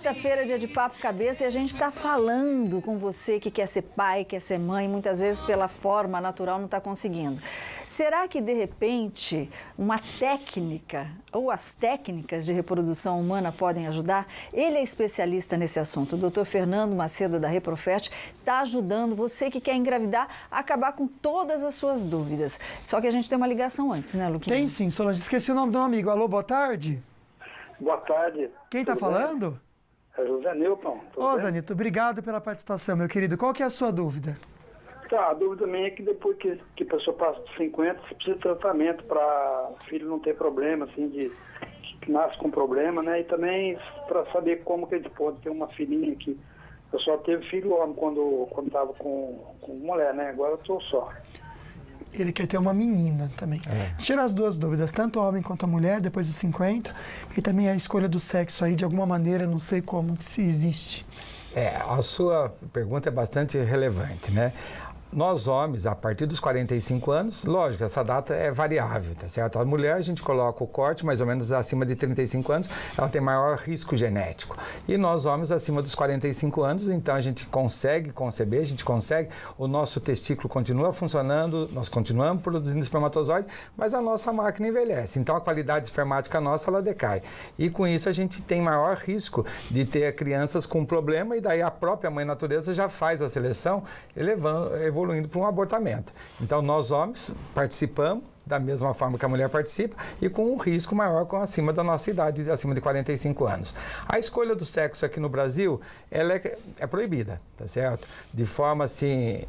Sexta-feira, dia de Papo Cabeça, e a gente está falando com você que quer ser pai, quer ser mãe, muitas vezes pela forma natural não está conseguindo. Será que, de repente, uma técnica ou as técnicas de reprodução humana podem ajudar? Ele é especialista nesse assunto. O Dr. Fernando Macedo, da Reprofert, está ajudando você que quer engravidar a acabar com todas as suas dúvidas. Só que a gente tem uma ligação antes, né, Luquinha? Tem sim, Solange. Esqueci o nome do amigo. Alô, boa tarde. Boa tarde. Quem está falando? É José Nilton. Ô, Zé Nilton, obrigado pela participação, meu querido. Qual que é a sua dúvida? Tá, a dúvida minha é que depois que a pessoa passa dos 50, você precisa de tratamento para o filho não ter problema, assim, que nasce com problema, né? E também para saber como que ele pode ter uma filhinha que eu só teve filho homem quando estava com mulher, né? Agora eu estou só. Ele quer ter uma menina também. Tira as duas dúvidas, tanto o homem quanto a mulher, depois de 50, e também a escolha do sexo aí, de alguma maneira, não sei como, se existe. A sua pergunta é bastante relevante, né? Nós homens, a partir dos 45 anos, lógico, essa data é variável, tá certo? A mulher, a gente coloca o corte mais ou menos acima de 35 anos, ela tem maior risco genético. E nós homens, acima dos 45 anos, então a gente consegue conceber, a gente consegue, o nosso testículo continua funcionando, nós continuamos produzindo espermatozoide, mas a nossa máquina envelhece. Então a qualidade espermática nossa, ela decai. E com isso a gente tem maior risco de ter crianças com problema e daí a própria mãe natureza já faz a seleção, evoluindo para um abortamento. Então, nós homens participamos da mesma forma que a mulher participa e com um risco maior acima da nossa idade, acima de 45 anos. A escolha do sexo aqui no Brasil, ela é proibida, tá certo? De forma assim,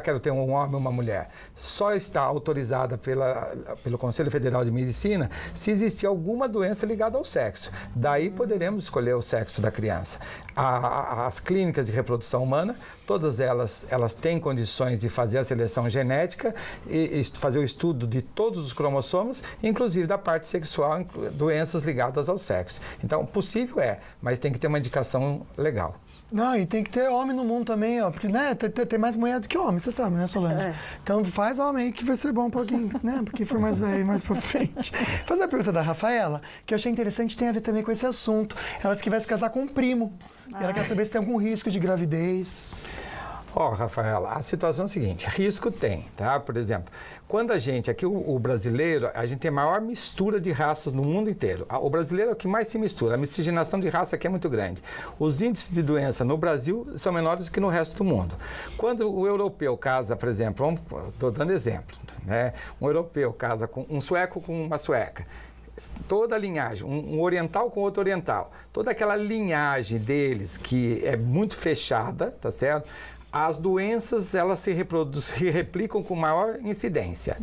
quero ter um homem ou uma mulher. Só está autorizada pelo Conselho Federal de Medicina se existir alguma doença ligada ao sexo. Daí poderemos escolher o sexo da criança. As clínicas de reprodução humana, todas elas têm condições de fazer a seleção genética e fazer o estudo de todos os cromossomos, inclusive da parte sexual, doenças ligadas ao sexo. Então, possível mas tem que ter uma indicação legal. Não, e tem que ter homem no mundo também, ó, porque, né, tem mais mulher do que homem, você sabe, né, Solange? Então, faz homem aí que vai ser bom um pouquinho, né, porque for mais velho, mais pra frente. Fazer a pergunta da Rafaela, que eu achei interessante, tem a ver também com esse assunto. Ela disse que vai se casar com um primo. E ela quer saber se tem algum risco de gravidez. Rafaela, a situação é a seguinte, risco tem, tá? Por exemplo, quando a gente, aqui o brasileiro, a gente tem a maior mistura de raças no mundo inteiro. O brasileiro é o que mais se mistura, a miscigenação de raça aqui é muito grande. Os índices de doença no Brasil são menores do que no resto do mundo. Quando o europeu casa, por exemplo, estou dando exemplo, né? Um europeu casa com um sueco com uma sueca, toda a linhagem, um oriental com outro oriental, toda aquela linhagem deles que é muito fechada, tá certo? As doenças, elas se replicam com maior incidência.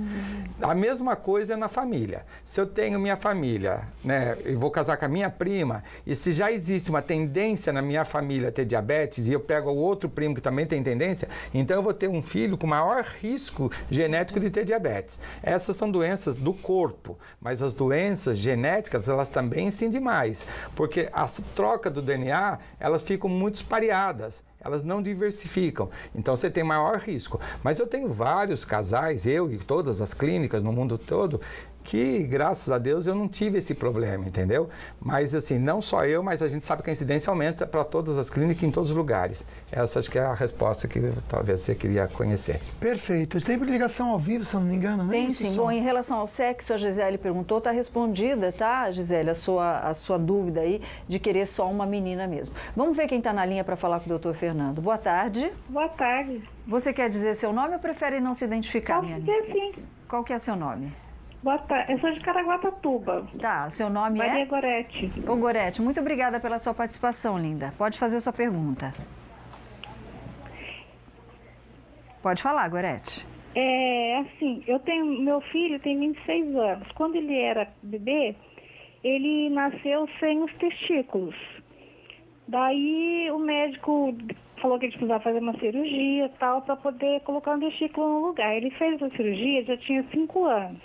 A mesma coisa é na família. Se eu tenho minha família, né, e vou casar com a minha prima, e se já existe uma tendência na minha família a ter diabetes, e eu pego o outro primo que também tem tendência, então eu vou ter um filho com maior risco genético de ter diabetes. Essas são doenças do corpo, mas as doenças genéticas, elas também incidem mais, porque a troca do DNA, elas ficam muito pareadas. Elas não diversificam, então você tem maior risco. Mas eu tenho vários casais, eu e todas as clínicas no mundo todo, que, graças a Deus, eu não tive esse problema, entendeu? Mas, assim, não só eu, mas a gente sabe que a incidência aumenta para todas as clínicas em todos os lugares. Essa acho que é a resposta que talvez você queria conhecer. Perfeito. Tem ligação ao vivo, se eu não me engano, né? Tem sim. Bom, em relação ao sexo, a Gisele perguntou, está respondida, tá, Gisele, a sua dúvida aí de querer só uma menina mesmo. Vamos ver quem está na linha para falar com o doutor Fernando. Boa tarde. Boa tarde. Você quer dizer seu nome ou prefere não se identificar, minha amiga? Posso dizer sim. Qual que é seu nome? Boa tarde. Eu sou de Caraguatatuba. Tá, seu nome Maria é? Gorete. Ô, Gorete, muito obrigada pela sua participação, linda. Pode fazer sua pergunta. Pode falar, Gorete. Assim, meu filho tem 26 anos. Quando ele era bebê, ele nasceu sem os testículos. Daí o médico falou que ele precisava fazer uma cirurgia e tal, para poder colocar um testículo no lugar. Ele fez a cirurgia, já tinha 5 anos.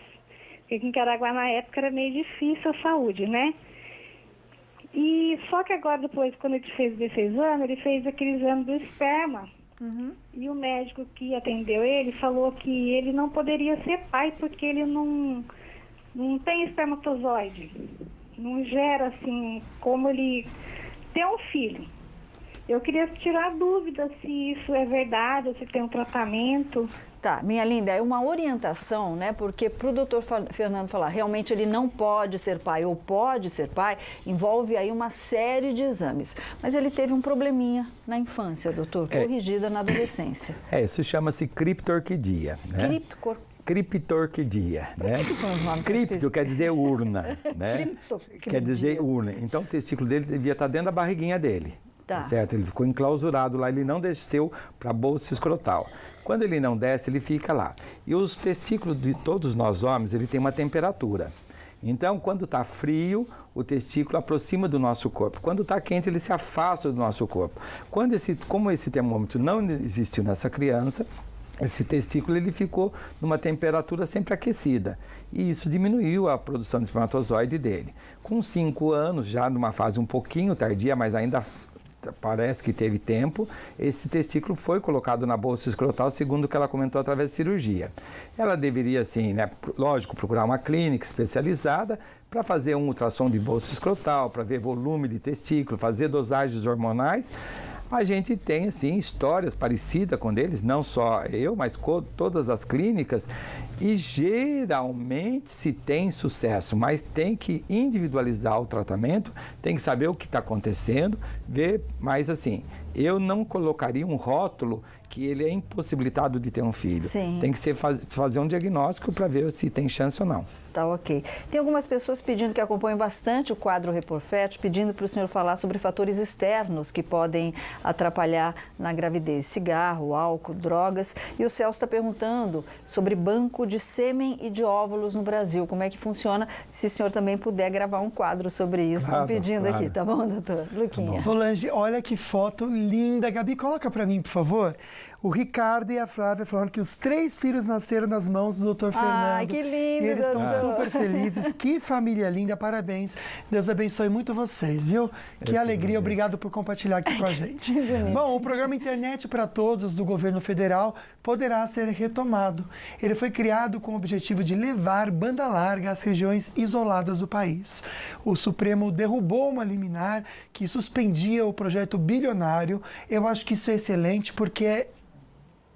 Porque aqui em Caraguá, na época, era meio difícil a saúde, né? E só que agora, depois, quando ele fez 16 anos, ele fez aquele exame do esperma. E o médico que atendeu ele falou que ele não poderia ser pai porque ele não tem espermatozoide. Não gera, assim, como ele ter um filho. Eu queria tirar dúvida se isso é verdade ou se tem um tratamento. Tá, minha linda, é uma orientação, né? Porque para o doutor Fernando falar, realmente ele não pode ser pai ou pode ser pai, envolve aí uma série de exames. Mas ele teve um probleminha na infância, doutor, corrigida na adolescência. Isso chama-se criptorquidia, né? Criptorquidia, né? Cripto quer dizer urna, né? Quer dizer urna. Então o testículo dele devia estar dentro da barriguinha dele. Tá. Certo? Ele ficou enclausurado lá, ele não desceu para a bolsa escrotal. Quando ele não desce, ele fica lá. E os testículos de todos nós homens, ele tem uma temperatura. Então, quando está frio, o testículo aproxima do nosso corpo. Quando está quente, ele se afasta do nosso corpo. Como esse termômetro não existiu nessa criança, esse testículo ele ficou numa temperatura sempre aquecida. E isso diminuiu a produção de espermatozoide dele. Com 5 anos, já numa fase um pouquinho tardia, mas ainda parece que teve tempo, esse testículo foi colocado na bolsa escrotal, segundo o que ela comentou, através de cirurgia. Ela deveria, assim, né, lógico, procurar uma clínica especializada para fazer um ultrassom de bolsa escrotal, para ver volume de testículo, fazer dosagens hormonais. A gente tem, assim, histórias parecidas com eles, não só eu, mas com todas as clínicas, e geralmente se tem sucesso, mas tem que individualizar o tratamento, tem que saber o que está acontecendo, ver, mas assim, eu não colocaria um rótulo que ele é impossibilitado de ter um filho. Sim. Tem que fazer um diagnóstico para ver se tem chance ou não. Tá, ok. Tem algumas pessoas pedindo, que acompanham bastante o quadro Reporfet, pedindo para o senhor falar sobre fatores externos que podem atrapalhar na gravidez. Cigarro, álcool, drogas. E o Celso está perguntando sobre banco de sêmen e de óvulos no Brasil. Como é que funciona? Se o senhor também puder gravar um quadro sobre isso. Estão pedindo aqui, tá bom, doutor? Luquinha. Tá. Solange, olha que foto linda. Gabi, coloca para mim, por favor. O Ricardo e a Flávia falando que os 3 filhos nasceram nas mãos do Dr. Fernando. Ai, que lindo, e eles estão doutor. super felizes. Que família linda, parabéns. Deus abençoe muito vocês, viu? Que alegria, obrigado por compartilhar aqui com a gente. Bom, o programa Internet para Todos do governo federal poderá ser retomado. Ele foi criado com o objetivo de levar banda larga às regiões isoladas do país. O Supremo derrubou uma liminar que suspendia o projeto bilionário. Eu acho que isso é excelente porque é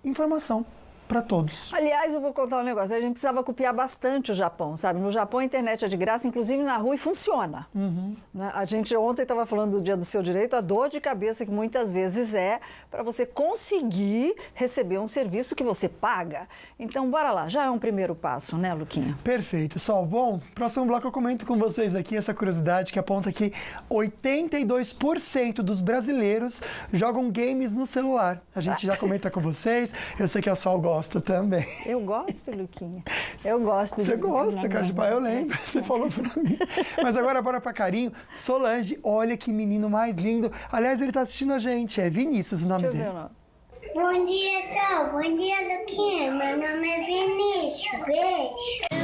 informação para todos. Aliás, eu vou contar um negócio. A gente precisava copiar bastante o Japão, sabe? No Japão a internet é de graça, inclusive na rua, e funciona. Né? A gente ontem estava falando do Dia do Seu Direito, a dor de cabeça que muitas vezes é para você conseguir receber um serviço que você paga. Então, bora lá. Já é um primeiro passo, né, Luquinha? Perfeito. Sol, bom, próximo bloco eu comento com vocês aqui essa curiosidade que aponta que 82% dos brasileiros jogam games no celular. A gente já comenta com vocês. Eu sei que a Sol gosta também. Eu gosto, Luquinha. Eu gosto. Você gosta, Cajubá, eu lembro. Você falou pra mim. Mas agora bora pra carinho. Solange, olha que menino mais lindo. Aliás, ele tá assistindo a gente. É Vinícius o nome dele. Bom dia, Sol. Bom dia, Luquinha. Meu nome é Vinícius. Beijo.